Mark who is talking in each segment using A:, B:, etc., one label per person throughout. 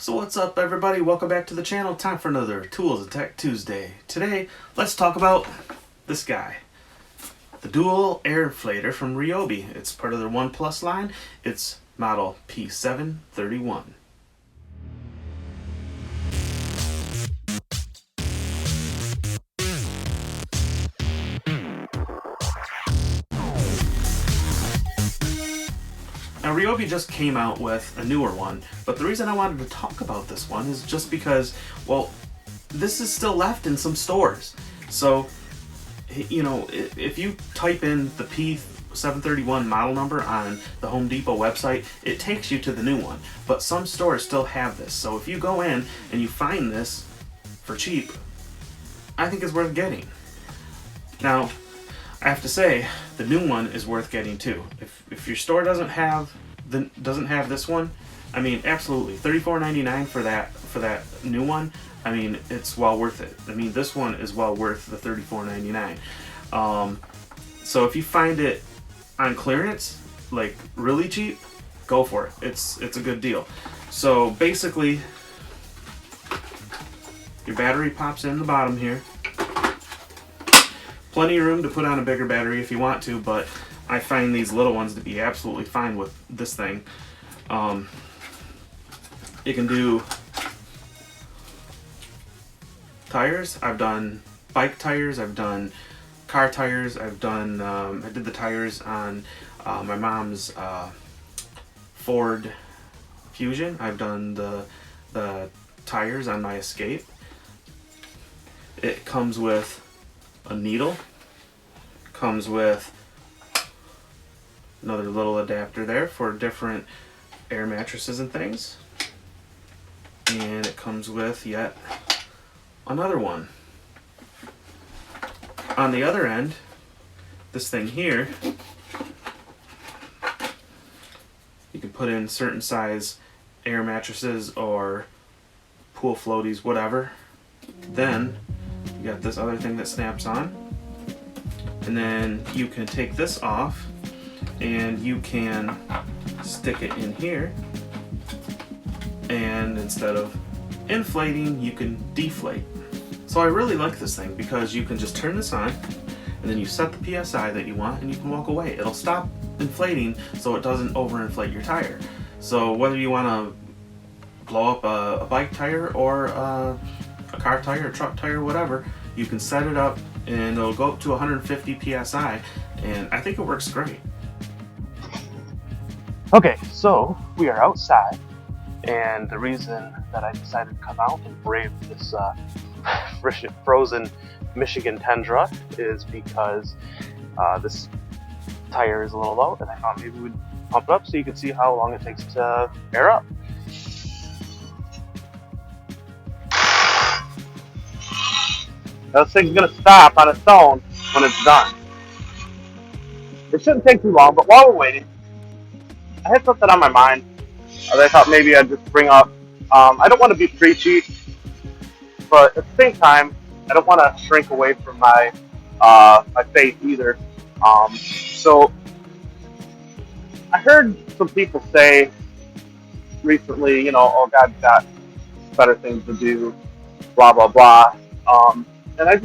A: So what's up everybody, welcome back to the channel. Time for another Tools and Tech Tuesday. Today, let's talk about this guy. The dual air inflator from Ryobi. It's part of their One Plus line. It's model P731. Now Ryobi just came out with a newer one, but the reason I wanted to talk about this one is just because, well, this is still left in some stores. So, you know, if you type in the P731 model number on the Home Depot website, it takes you to the new one. But some stores still have this. So if you go in and you find this for cheap, I think it's worth getting. Now, I have to say, the new one is worth getting too. If your store doesn't have this one, I mean, absolutely, $34.99 for that new one. I mean, it's well worth it. I mean, this one is well worth the $34.99. So if you find it on clearance, like really cheap, go for it. It's a good deal. So basically, your battery pops in the bottom here. Plenty of room to put on a bigger battery if you want to, but I find these little ones to be absolutely fine with this thing. It can do tires. I've done bike tires, I've done car tires, I've done, I did the tires on my mom's Ford Fusion. I've done the tires on my Escape. It comes with a needle, comes with another little adapter there for different air mattresses and things, and it comes with yet another one. On the other end, this thing here, you can put in certain size air mattresses or pool floaties, whatever. Then you got this other thing that snaps on, and then you can take this off and you can stick it in here, and instead of inflating, you can deflate. So I really like this thing because you can just turn this on and then you set the PSI that you want and you can walk away. It'll stop inflating so it doesn't overinflate your tire. So whether you want to blow up a bike tire or a car tire, truck tire, whatever, you can set it up and it'll go up to 150 PSI, and I think it works great.
B: Okay, so we are outside, and the reason that I decided to come out and brave this frozen Michigan tundra is because this tire is a little low, and I thought maybe we'd pump it up so you can see how long it takes to air up. This thing's going to stop on its own when it's done. It shouldn't take too long, but while we're waiting, I had something on my mind that I thought maybe I'd just bring up. I don't want to be preachy, but at the same time, I don't want to shrink away from my faith either. So I heard some people say recently, you know, oh, God's got better things to do, blah blah blah. And I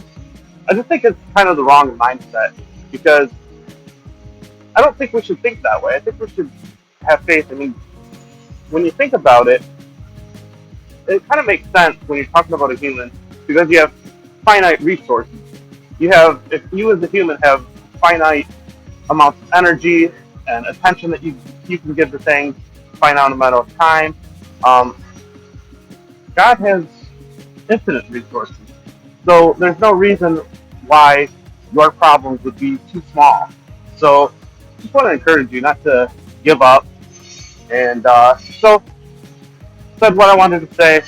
B: just think it's kind of the wrong mindset, because I don't think we should think that way. I think we should have faith. I mean, when you think about it, it kind of makes sense when you're talking about a human, because you have finite resources. If you as a human have finite amounts of energy and attention that you can give to things, finite amount of time, God has infinite resources. So there's no reason why your problems would be too small. So I just want to encourage you not to give up. And so said what I wanted to say.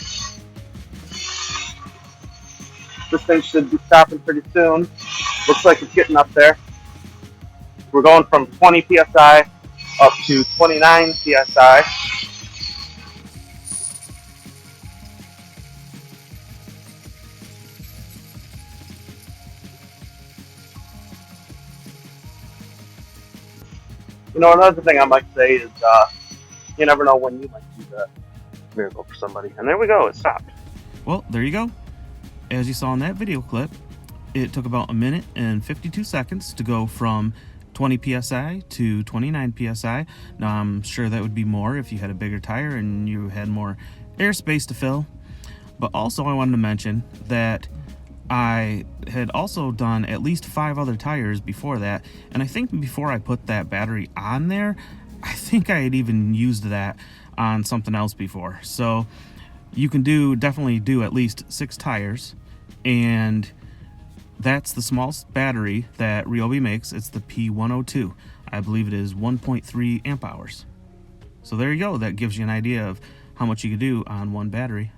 B: This thing should be stopping pretty soon. Looks like it's getting up there. We're going from 20 PSI up to 29 PSI. You know, another thing I might say is, you never know when you might see the miracle for somebody. And there we go, it stopped.
A: Well, there you go. As you saw in that video clip, it took about 1 minute and 52 seconds to go from 20 psi to 29 psi. Now, I'm sure that would be more if you had a bigger tire and you had more airspace to fill. But also, I wanted to mention that I had also done at least 5 other tires before that, and I think before I put that battery on there, I think I had even used that on something else before. So you can definitely do at least 6 tires, and that's the smallest battery that Ryobi makes. It's the P102. I believe it is 1.3 amp hours. So there you go. That gives you an idea of how much you can do on one battery.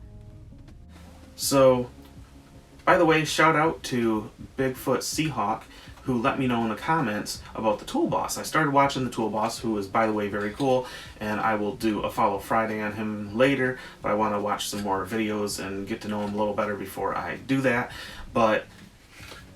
A: So, by the way, shout out to Bigfoot Seahawk, who let me know in the comments about the Tool Boss. I started watching the Tool Boss, who is, by the way, very cool, and I will do a Follow Friday on him later, but I want to watch some more videos and get to know him a little better before I do that. But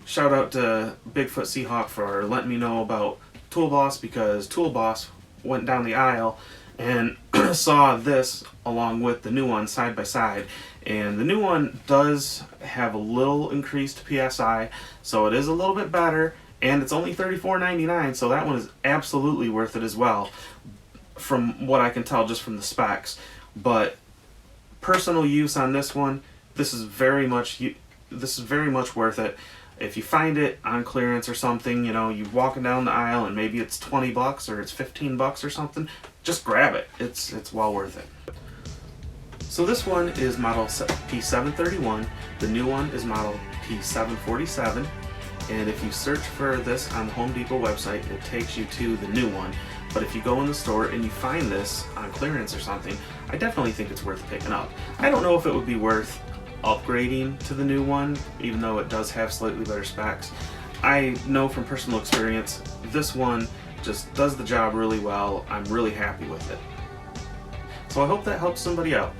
A: shout out to Bigfoot Seahawk for letting me know about Tool Boss, because Tool Boss went down the aisle and saw this along with the new one side by side. And the new one does have a little increased PSI, so it is a little bit better, and it's only $34.99, so that one is absolutely worth it as well, from what I can tell just from the specs. But personal use on this one, this is very much worth it. If you find it on clearance or something, you know, you're walking down the aisle and maybe it's $20 or it's $15 or something, just grab it. It's well worth it. So this one is model P731, the new one is model P747, and if you search for this on the Home Depot website, it takes you to the new one. But if you go in the store and you find this on clearance or something, I definitely think it's worth picking up. I don't know if it would be worth upgrading to the new one, even though it does have slightly better specs. I know from personal experience, this one just does the job really well. I'm really happy with it. So I hope that helps somebody out.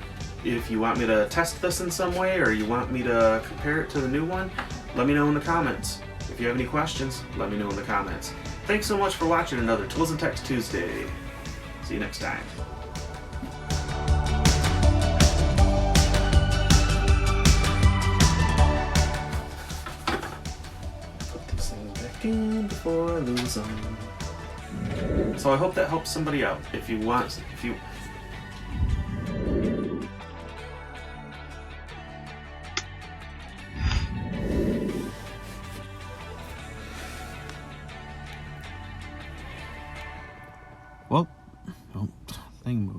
A: If you want me to test this in some way, or you want me to compare it to the new one, let me know in the comments. If you have any questions, let me know in the comments. Thanks so much for watching another Tools and Techs Tuesday. See you next time. Put these things back in before I lose them. So I hope that helps somebody out. If you Well, thing moved.